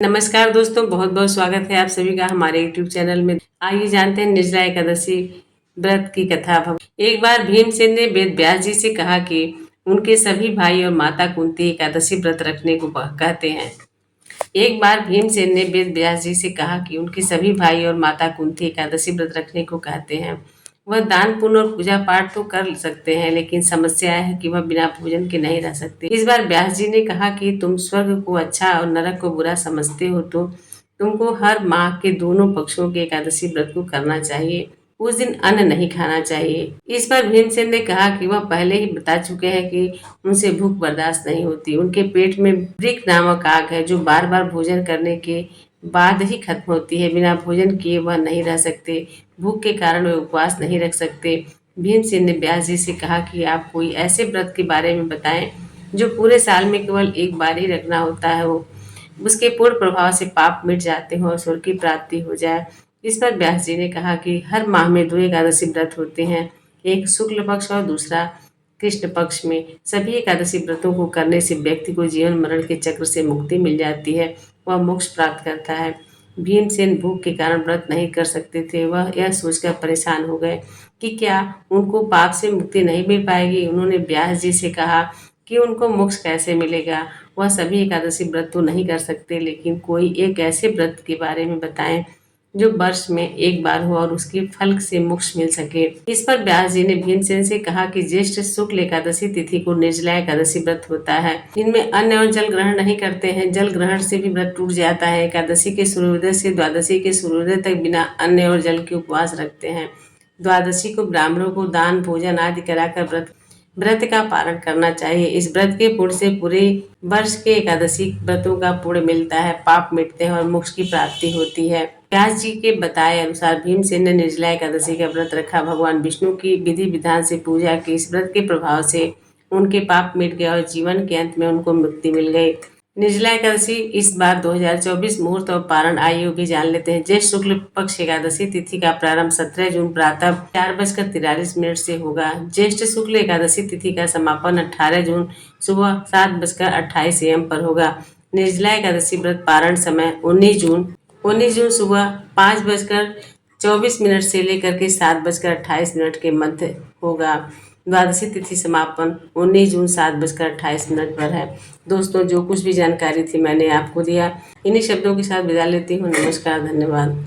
नमस्कार दोस्तों, बहुत बहुत स्वागत है आप सभी का हमारे YouTube चैनल में। आइए जानते हैं निर्जला एकादशी व्रत की कथा। एक बार भीमसेन ने वेद व्यास जी से कहा कि उनके सभी भाई और माता कुंती एकादशी व्रत रखने को कहते हैं। एक बार भीमसेन ने वेद व्यास जी से कहा कि उनके सभी भाई और माता कुंती एकादशी व्रत रखने को कहते हैं। वह दान पुण्य और पूजा पाठ तो कर सकते हैं, लेकिन समस्या है कि वह बिना भोजन के नहीं रह सकते। इस बार व्यास जी ने कहा कि तुम स्वर्ग को अच्छा और नरक को बुरा समझते हो, तो तुमको हर माह के दोनों पक्षों के एकादशी व्रत को करना चाहिए। उस दिन अन्न नहीं खाना चाहिए। इस पर भीमसेन ने कहा कि वह पहले ही बता चुके हैं कि उनसे भूख बर्दाश्त नहीं होती। उनके पेट में वृक नामक आग है जो बार बार भोजन करने के बाद ही खत्म होती है। बिना भोजन किए वह नहीं रह सकते। भूख के कारण वे उपवास नहीं रख सकते। भीमसेन ने व्यास जी से कहा कि आप कोई ऐसे व्रत के बारे में बताएं जो पूरे साल में केवल एक बार ही रखना होता है, हो उसके पूर्ण प्रभाव से पाप मिट जाते हो और स्वर्ग की प्राप्ति हो जाए। इस पर व्यास जी ने कहा कि हर माह में 2 एकादशी व्रत होते हैं, एक शुक्ल पक्ष और दूसरा कृष्ण पक्ष में। सभी एकादशी व्रतों को करने से व्यक्ति को जीवन मरण के चक्र से मुक्ति मिल जाती है, वह मोक्ष प्राप्त करता है। भीमसेन भूख के कारण व्रत नहीं कर सकते थे। वह यह सोचकर परेशान हो गए कि क्या उनको पाप से मुक्ति नहीं मिल पाएगी। उन्होंने व्यास जी से कहा कि उनको मोक्ष कैसे मिलेगा। वह सभी एकादशी व्रत तो नहीं कर सकते, लेकिन कोई एक ऐसे व्रत के बारे में बताएं जो वर्ष में एक बार हो और उसके फल से मोक्ष मिल सके। इस पर व्यास जी ने भीमसेन से कहा कि ज्येष्ठ शुक्ल एकादशी तिथि को निर्जला एकादशी व्रत होता है। इनमें अन्न और जल ग्रहण नहीं करते हैं। जल ग्रहण से भी व्रत टूट जाता है। एकादशी के सूर्योदय से द्वादशी के सूर्योदय तक बिना अन्न और जल के उपवास रखते हैं। द्वादशी को ब्राह्मणों को दान भोजन आदि कराकर व्रत का पालन करना चाहिए। इस व्रत के पुण्य से पूरे वर्ष के एकादशी व्रतों का पुण्य मिलता है, पाप मिटते हैं और मोक्ष की प्राप्ति होती है। व्यास जी के बताए अनुसार भीमसेन ने निर्जला एकादशी का व्रत रखा। भगवान विष्णु की विधि विधान से पूजा की। इस व्रत के प्रभाव से उनके पाप मिट गए और जीवन के अंत में उनको मुक्ति मिल गई। निर्जला एकादशी इस बार 2024 मुहूर्त और पारण आयु भी जान लेते हैं। ज्येष्ठ शुक्ल पक्ष एकादशी तिथि का प्रारंभ 17 जून प्रातः 4:43 से होगा। ज्येष्ठ शुक्ल एकादशी तिथि का समापन 18 जून सुबह 7:28 AM पर होगा। निर्जला एकादशी व्रत पारण समय 19 जून सुबह 5:24 से लेकर के 7:28 के मध्य होगा। द्वादशी तिथि समापन 19 जून 7:28 पर है। दोस्तों, जो कुछ भी जानकारी थी मैंने आपको दिया। इन्हीं शब्दों के साथ विदा लेती हूँ। नमस्कार, धन्यवाद।